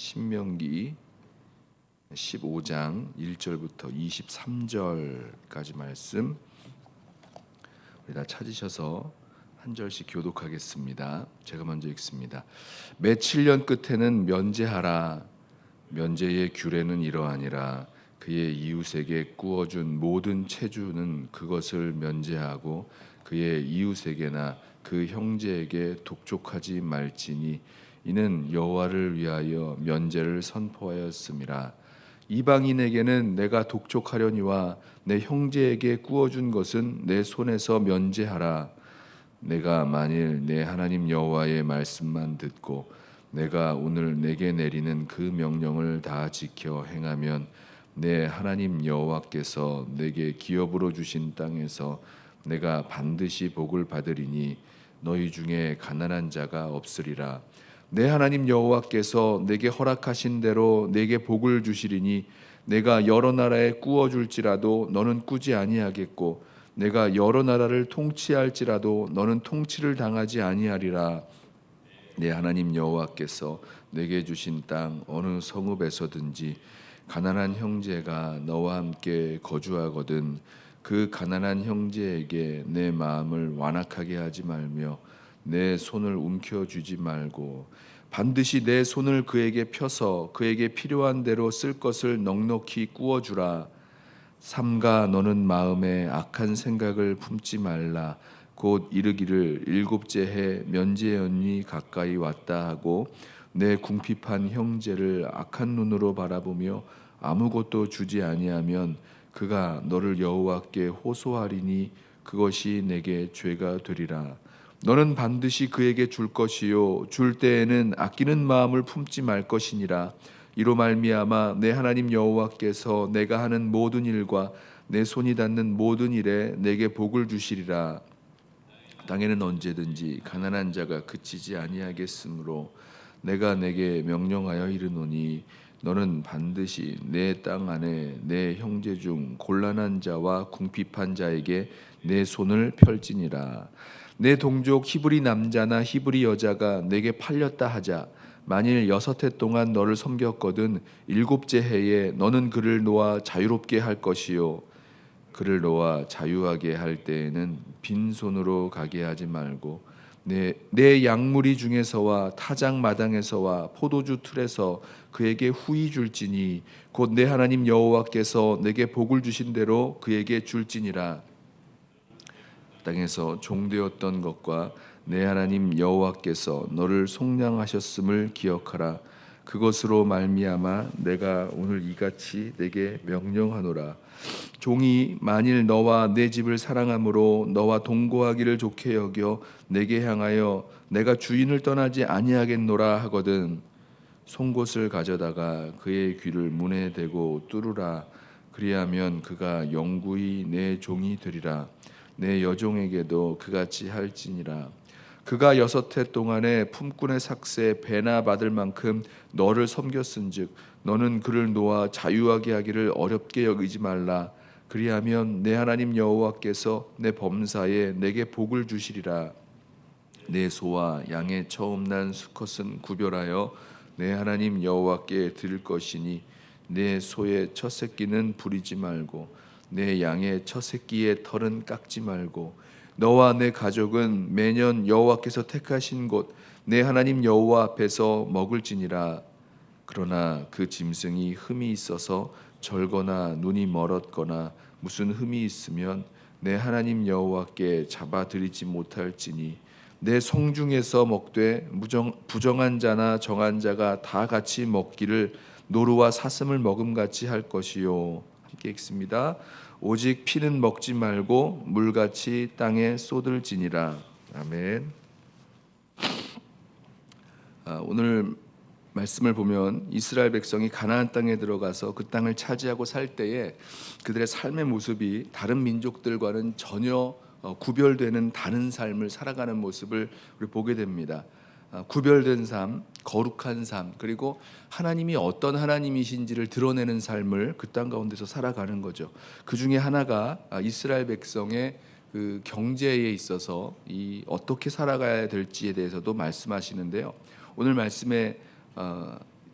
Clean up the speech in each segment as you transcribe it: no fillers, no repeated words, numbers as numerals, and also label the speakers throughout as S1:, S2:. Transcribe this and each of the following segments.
S1: 신명기 15장 1절부터 23절까지 말씀 우리 다 찾으셔서 한 절씩 교독하겠습니다. 제가 먼저 읽습니다. 매 7년 끝에는 면제하라. 면제의 규례는 이러하니라. 그의 이웃에게 꾸어준 모든 체주는 그것을 면제하고 그의 이웃에게나 그 형제에게 독촉하지 말지니 이는 여호와를 위하여 면제를 선포하였음이라. 이방인에게는 내가 독촉하려니와 내 형제에게 꾸어준 것은 내 손에서 면제하라. 내가 만일 내 하나님 여호와의 말씀만 듣고 내가 오늘 내게 내리는 그 명령을 다 지켜 행하면 내 하나님 여호와께서 내게 기업으로 주신 땅에서 내가 반드시 복을 받으리니 너희 중에 가난한 자가 없으리라. 내 하나님 여호와께서 내게 허락하신 대로 내게 복을 주시리니 내가 여러 나라에 꾸어 줄지라도 너는 꾸지 아니하겠고 내가 여러 나라를 통치할지라도 너는 통치를 당하지 아니하리라. 내 하나님 여호와께서 내게 주신 땅 어느 성읍에서든지 가난한 형제가 너와 함께 거주하거든 그 가난한 형제에게 내 마음을 완악하게 하지 말며 내 손을 움켜쥐지 말고 반드시 내 손을 그에게 펴서 그에게 필요한 대로 쓸 것을 넉넉히 꾸어주라. 삼가 너는 마음에 악한 생각을 품지 말라. 곧 이르기를 일곱째 해 면제연이 가까이 왔다 하고 내 궁핍한 형제를 악한 눈으로 바라보며 아무것도 주지 아니하면 그가 너를 여호와께 호소하리니 그것이 내게 죄가 되리라. 너는 반드시 그에게 줄 것이요 줄 때에는 아끼는 마음을 품지 말 것이니라. 이로 말미암아 내 하나님 여호와께서 내가 하는 모든 일과 내 손이 닿는 모든 일에 내게 복을 주시리라. 땅에는 언제든지 가난한 자가 그치지 아니하겠으므로 내가 내게 명령하여 이르노니 너는 반드시 내 땅 안에 내 형제 중 곤란한 자와 궁핍한 자에게 내 손을 펼지니라. 내 동족 히브리 남자나 히브리 여자가 내게 팔렸다 하자. 만일 6해 동안 너를 섬겼거든 7째 해에 너는 그를 놓아 자유롭게 할 것이요 그를 놓아 자유하게 할 때에는 빈손으로 가게 하지 말고 내 양무리 중에서와 타작 마당에서와 포도주 틀에서 그에게 후히 줄지니 곧 내 하나님 여호와께서 내게 복을 주신 대로 그에게 줄지니라. 땅에서 종되었던 것과 내 하나님 여호와께서 너를 속량하셨음을 기억하라. 그것으로 말미암아 내가 오늘 이같이 내게 명령하노라. 종이 만일 너와 내 집을 사랑함으로 너와 동거하기를 좋게 여겨 내게 향하여 내가 주인을 떠나지 아니하겠노라 하거든 송곳을 가져다가 그의 귀를 문에 대고 뚫으라. 그리하면 그가 영구히 내 종이 되리라. 내 여종에게도 그같이 할지니라. 그가 6해 동안에 품꾼의 삭세 배나 받을 만큼 너를 섬겼은즉 너는 그를 놓아 자유하게 하기를 어렵게 여기지 말라. 그리하면 내 하나님 여호와께서 내 범사에 내게 복을 주시리라. 내 소와 양의 처음 난 수컷은 구별하여 내 하나님 여호와께 드릴 것이니 내 소의 첫 새끼는 부리지 말고 내 양의 첫 새끼의 털은 깎지 말고 너와 내 가족은 매년 여호와께서 택하신 곳 내 하나님 여호와 앞에서 먹을지니라. 그러나 그 짐승이 흠이 있어서 절거나 눈이 멀었거나 무슨 흠이 있으면 내 하나님 여호와께 잡아드리지 못할지니 내 성중에서 먹되 부정한 자나 정한 자가 다 같이 먹기를 노루와 사슴을 먹음같이 할 것이요. 함께 읽습니다. 오직 피는 먹지 말고 물같이 땅에 쏟을지니라. 아멘. 오늘 말씀을 보면 이스라엘 백성이 가나안 땅에 들어가서 그 땅을 차지하고 살 때에 그들의 삶의 모습이 다른 민족들과는 전혀 구별되는 다른 삶을 살아가는 모습을 우리 보게 됩니다. 구별된 삶, 거룩한 삶, 그리고 하나님이 어떤 하나님이신지를 드러내는 삶을 그 땅 가운데서 살아가는 거죠. 그 중에 하나가 이스라엘 백성의 그 경제에 있어서 이 어떻게 살아가야 될지에 대해서도 말씀하시는데요. 오늘 말씀에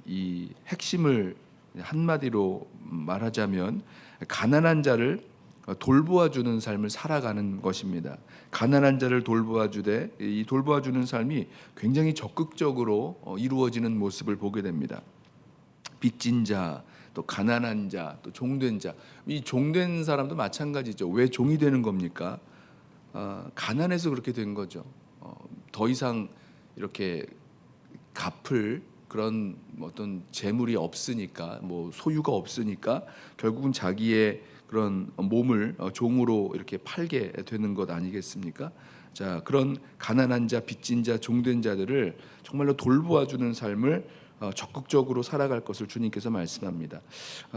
S1: 이 핵심을 한마디로 말하자면 가난한 자를 돌보아 주는 삶을 살아가는 것입니다. 가난한 자를 돌보아 주되 이 돌보아 주는 삶이 굉장히 적극적으로 이루어지는 모습을 보게 됩니다. 빚진 자, 또 가난한 자, 또 종된 자. 이 종된 사람도 마찬가지죠. 왜 종이 되는 겁니까? 가난해서 그렇게 된 거죠. 더 이상 이렇게 갚을 그런 어떤 재물이 없으니까, 뭐 소유가 없으니까 결국은 자기의 그런 몸을 종으로 이렇게 팔게 되는 것 아니겠습니까? 자, 그런 가난한 자, 빚진 자, 종된 자들을 정말로 돌보아주는 삶을 적극적으로 살아갈 것을 주님께서 말씀합니다.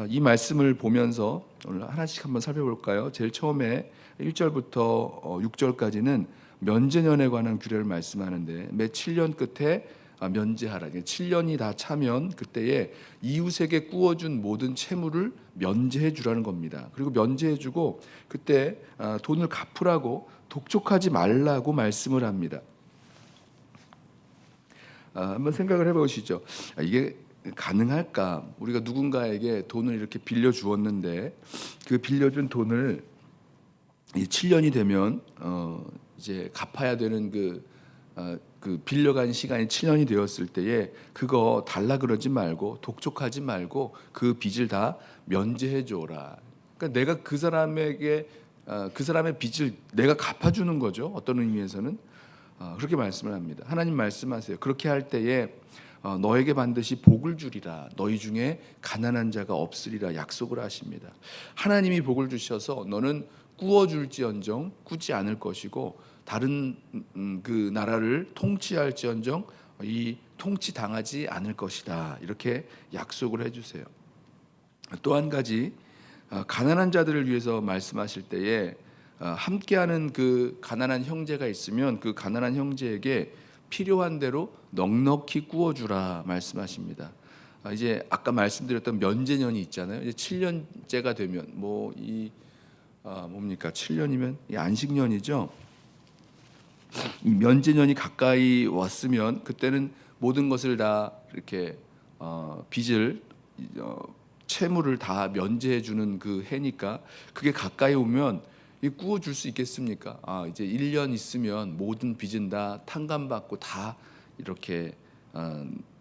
S1: 이 말씀을 보면서 오늘 하나씩 한번 살펴볼까요? 제일 처음에 1절부터 6절까지는 면제년에 관한 규례를 말씀하는데, 매 7년 끝에 면제하라. 7년이 다 차면 그때에 이웃에게 구워준 모든 채무를 면제해 주라는 겁니다. 그리고 면제해 주고 그때 돈을 갚으라고 독촉하지 말라고 말씀을 합니다. 한번 생각을 해보시죠. 이게 가능할까? 우리가 누군가에게 돈을 이렇게 빌려 주었는데 그 빌려준 돈을 7년이 되면 이제 갚아야 되는 그 빌려간 시간이 7년이 되었을 때에 그거 달라 그러지 말고 독촉하지 말고 그 빚을 다 면제해 줘라. 그러니까 내가 그 사람에게 그 사람의 빚을 내가 갚아주는 거죠. 어떤 의미에서는 그렇게 말씀을 합니다. 하나님 말씀하세요. 그렇게 할 때에 너에게 반드시 복을 주리라. 너희 중에 가난한 자가 없으리라 약속을 하십니다. 하나님이 복을 주셔서 너는 꾸어줄지언정 꾸지 않을 것이고 다른 그 나라를 통치할지언정 이 통치 당하지 않을 것이다. 이렇게 약속을 해주세요. 또 한 가지 가난한 자들을 위해서 말씀하실 때에 함께하는 그 가난한 형제가 있으면 그 가난한 형제에게 필요한 대로 넉넉히 구워주라 말씀하십니다. 이제 아까 말씀드렸던 면제년이 있잖아요. 이제 7년째가 되면 뭡니까? 7년이면 이 안식년이죠. 면제년이 가까이 왔으면 그때는 모든 것을 다 이렇게 빚을 채무를 다 면제해 주는 그 해니까 그게 가까이 오면 구워 줄 수 있겠습니까? 이제 1년 있으면 모든 빚은 다 탕감받고 다 이렇게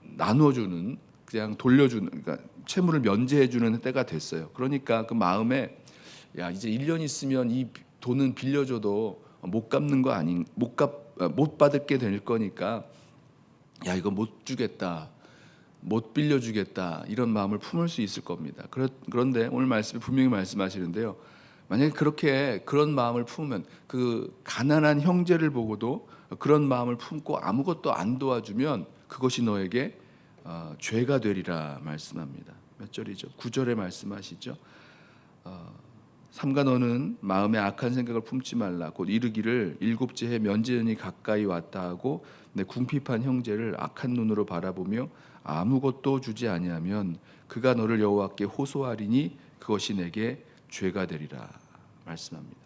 S1: 나누어 주는, 그냥 돌려주는, 그러니까 채무를 면제해 주는 때가 됐어요. 그러니까 그 마음에 이제 1년 있으면 이 돈은 빌려줘도 못 갚는 거 아닌 못 받게 될 거니까 이거 못 주겠다. 못 빌려주겠다 이런 마음을 품을 수 있을 겁니다. 그런데 오늘 말씀에 분명히 말씀하시는데요. 만약에 그런 마음을 품으면 그 가난한 형제를 보고도 그런 마음을 품고 아무것도 안 도와주면 그것이 너에게 죄가 되리라 말씀합니다. 몇 절이죠? 9절에 말씀하시죠. 삼가 너는 마음에 악한 생각을 품지 말라. 곧 이르기를 일곱째 해 면제년이 가까이 왔다 하고 내 궁핍한 형제를 악한 눈으로 바라보며 아무것도 주지 아니하면 그가 너를 여호와께 호소하리니 그것이 내게 죄가 되리라 말씀합니다.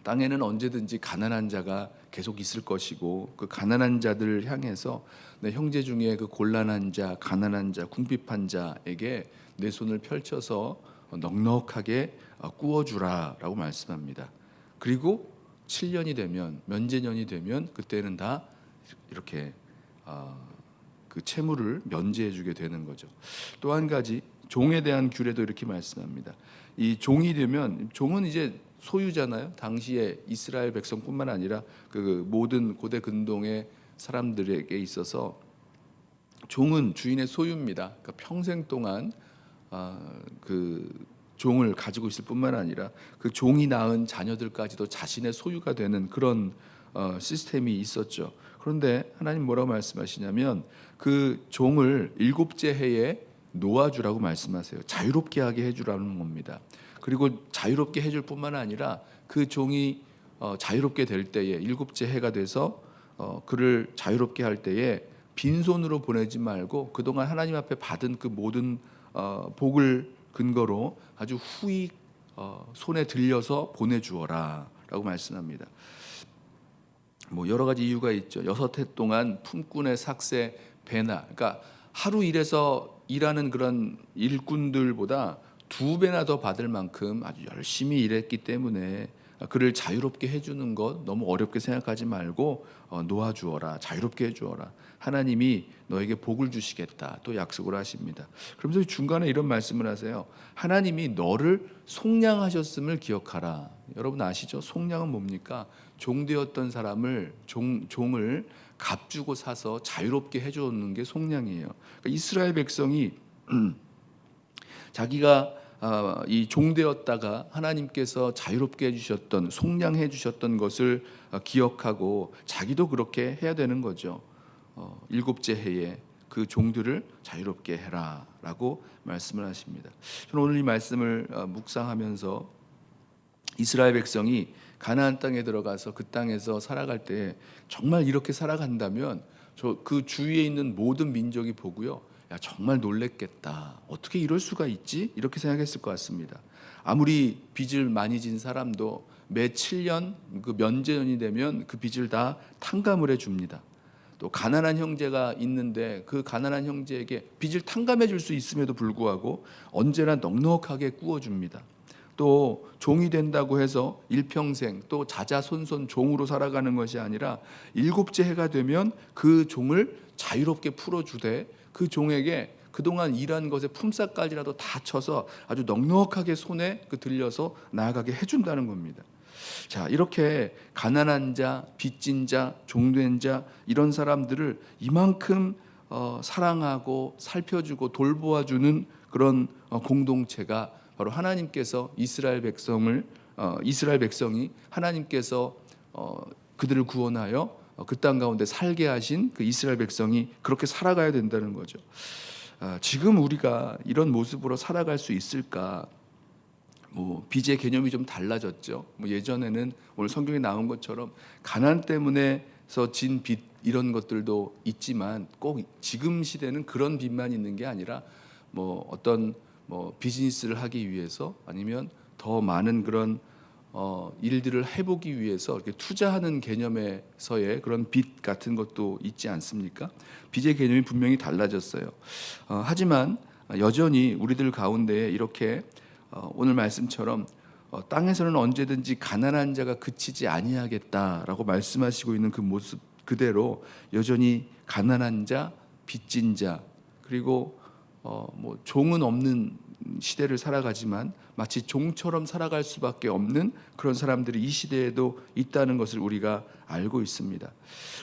S1: 땅에는 언제든지 가난한 자가 계속 있을 것이고 그 가난한 자들을 향해서 내 형제 중에 그 곤란한 자, 가난한 자, 궁핍한 자에게 내 손을 펼쳐서 넉넉하게 구워주라라고 말씀합니다. 그리고 7년이 되면 면제년이 되면 그때는 다 이렇게 그 채무를 면제해주게 되는 거죠. 또 한 가지 종에 대한 규례도 이렇게 말씀합니다. 이 종이 되면 종은 이제 소유잖아요. 당시에 이스라엘 백성뿐만 아니라 그 모든 고대 근동의 사람들에게 있어서 종은 주인의 소유입니다. 그러니까 평생 동안 그 종을 가지고 있을 뿐만 아니라 그 종이 낳은 자녀들까지도 자신의 소유가 되는 그런 시스템이 있었죠. 그런데 하나님 뭐라고 말씀하시냐면 그 종을 일곱째 해에 놓아주라고 말씀하세요. 자유롭게 하게 해주라는 겁니다. 그리고 자유롭게 해줄 뿐만 아니라 그 종이 자유롭게 될 때에 일곱째 해가 돼서 그를 자유롭게 할 때에 빈손으로 보내지 말고 그동안 하나님 앞에 받은 그 모든 복을 근거로 아주 후히 손에 들려서 보내주어라 라고 말씀합니다. 여러 가지 이유가 있죠. 6해 동안 품꾼의 삭새 배나, 그러니까 하루 일해서 일하는 그런 일꾼들보다 2배나 더 받을 만큼 아주 열심히 일했기 때문에 그를 자유롭게 해주는 것 너무 어렵게 생각하지 말고 놓아주어라, 자유롭게 해주어라. 하나님이 너에게 복을 주시겠다 또 약속을 하십니다. 그러면서 중간에 이런 말씀을 하세요. 하나님이 너를 속량하셨음을 기억하라. 여러분 아시죠? 속량은 뭡니까? 종되었던 사람을 종을 값주고 사서 자유롭게 해주는 게 속량이에요. 그러니까 이스라엘 백성이 자기가 이 종되었다가 하나님께서 자유롭게 해주셨던 속량해 주셨던 것을 기억하고 자기도 그렇게 해야 되는 거죠. 7째 해에 그 종들을 자유롭게 해라라고 말씀을 하십니다. 저는 오늘 이 말씀을 묵상하면서 이스라엘 백성이 가나안 땅에 들어가서 그 땅에서 살아갈 때 정말 이렇게 살아간다면 그 주위에 있는 모든 민족이 보고요, 야 정말 놀랬겠다. 어떻게 이럴 수가 있지? 이렇게 생각했을 것 같습니다. 아무리 빚을 많이 진 사람도 매 7년 그 면제년이 되면 그 빚을 다 탕감을 해줍니다. 또 가난한 형제가 있는데 그 가난한 형제에게 빚을 탕감해 줄 수 있음에도 불구하고 언제나 넉넉하게 구워줍니다. 또 종이 된다고 해서 일평생 또 자자손손 종으로 살아가는 것이 아니라 7째 해가 되면 그 종을 자유롭게 풀어주되 그 종에게 그동안 일한 것의 품삯까지라도 다 쳐서 아주 넉넉하게 손에 들려서 나아가게 해준다는 겁니다. 자, 이렇게 가난한 자, 빚진 자, 종된 자 이런 사람들을 이만큼 사랑하고 살펴주고 돌보아주는 그런 공동체가 바로 하나님께서 이스라엘 백성이 하나님께서 그들을 구원하여 그 땅 가운데 살게 하신 그 이스라엘 백성이 그렇게 살아가야 된다는 거죠. 지금 우리가 이런 모습으로 살아갈 수 있을까? 빚의 개념이 좀 달라졌죠. 예전에는 오늘 성경에 나온 것처럼 가난 때문에서 진 빚 이런 것들도 있지만 꼭 지금 시대는 그런 빚만 있는 게 아니라 어떤 비즈니스를 하기 위해서 아니면 더 많은 그런 일들을 해보기 위해서 이렇게 투자하는 개념에서의 그런 빚 같은 것도 있지 않습니까? 빚의 개념이 분명히 달라졌어요. 하지만 여전히 우리들 가운데 이렇게 오늘 말씀처럼 땅에서는 언제든지 가난한 자가 그치지 아니하겠다라고 말씀하시고 있는 그 모습 그대로 여전히 가난한 자, 빚진 자, 그리고 종은 없는 시대를 살아가지만 마치 종처럼 살아갈 수밖에 없는 그런 사람들이 이 시대에도 있다는 것을 우리가 알고 있습니다.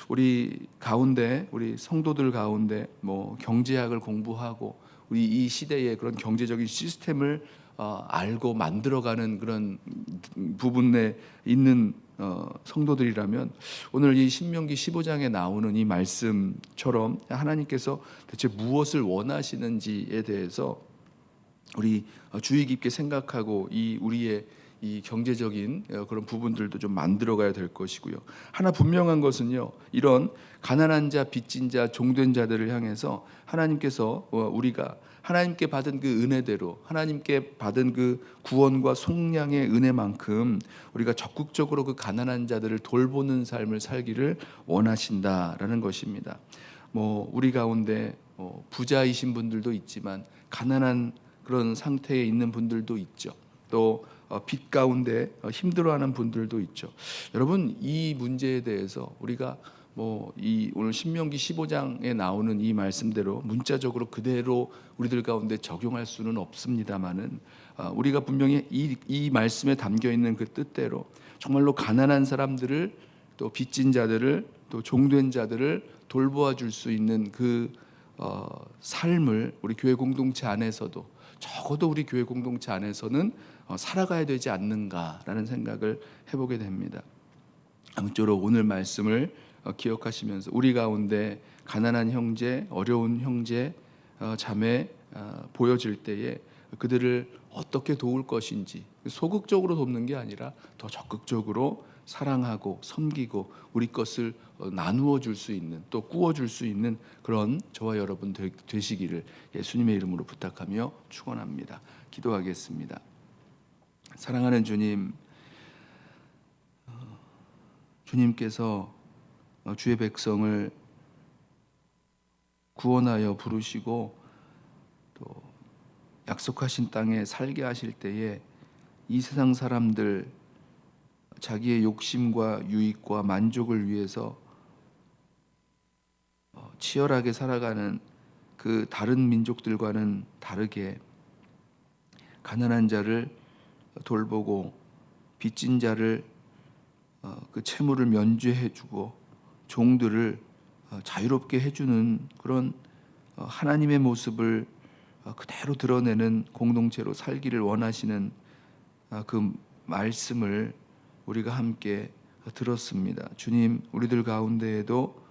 S1: 우리 가운데, 우리 성도들 가운데 경제학을 공부하고 우리 이 시대의 그런 경제적인 시스템을 알고 만들어가는 그런 부분에 있는 성도들이라면 오늘 이 신명기 15장에 나오는 이 말씀처럼 하나님께서 대체 무엇을 원하시는지에 대해서 우리 주의 깊게 생각하고 우리의 이 경제적인 그런 부분들도 좀 만들어가야 될 것이고요. 하나 분명한 것은요, 이런 가난한 자, 빚진 자, 종된 자들을 향해서 하나님께서 우리가 하나님께 받은 그 은혜대로 하나님께 받은 그 구원과 속량의 은혜만큼 우리가 적극적으로 그 가난한 자들을 돌보는 삶을 살기를 원하신다라는 것입니다. 우리 가운데 부자이신 분들도 있지만 가난한 그런 상태에 있는 분들도 있죠. 또 빚 가운데 힘들어하는 분들도 있죠. 여러분, 이 문제에 대해서 우리가 이 오늘 신명기 15장에 나오는 이 말씀대로 문자적으로 그대로 우리들 가운데 적용할 수는 없습니다만은 우리가 분명히 이 말씀에 담겨 있는 그 뜻대로 정말로 가난한 사람들을 또 빚진 자들을 또 종된 자들을 돌보아 줄 수 있는 그 삶을 우리 교회 공동체 안에서도 적어도 우리 교회 공동체 안에서는 살아가야 되지 않는가라는 생각을 해보게 됩니다. 아무쪼록 오늘 말씀을 기억하시면서 우리 가운데 가난한 형제, 어려운 형제, 자매 보여질 때에 그들을 어떻게 도울 것인지 소극적으로 돕는 게 아니라 더 적극적으로 사랑하고 섬기고 우리 것을 나누어 줄 수 있는 또 꾸어 줄 수 있는 그런 저와 여러분 되시기를 예수님의 이름으로 부탁하며 축원합니다. 기도하겠습니다. 사랑하는 주님, 주님께서 주의 백성을
S2: 구원하여 부르시고 또 약속하신 땅에 살게 하실 때에 이 세상 사람들 자기의 욕심과 유익과 만족을 위해서 치열하게 살아가는 그 다른 민족들과는 다르게 가난한 자를 돌보고 빚진 자를 그 채무를 면죄해주고 종들을 자유롭게 해주는 그런 하나님의 모습을 그대로 드러내는 공동체로 살기를 원하시는 그 말씀을 우리가 함께 들었습니다. 주님, 우리들 가운데에도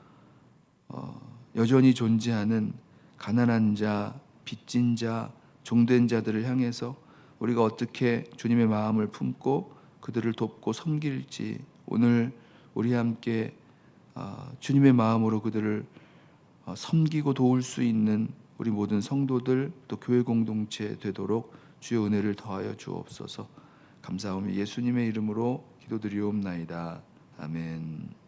S2: 여전히 존재하는 가난한 자, 빚진 자, 종된 자들을 향해서 우리가 어떻게 주님의 마음을 품고 그들을 돕고 섬길지 오늘 우리 함께 주님의 마음으로 그들을 섬기고 도울 수 있는 우리 모든 성도들 또 교회 공동체 되도록 주의 은혜를 더하여 주옵소서. 감사하며 예수님의 이름으로 기도드리옵나이다. 아멘.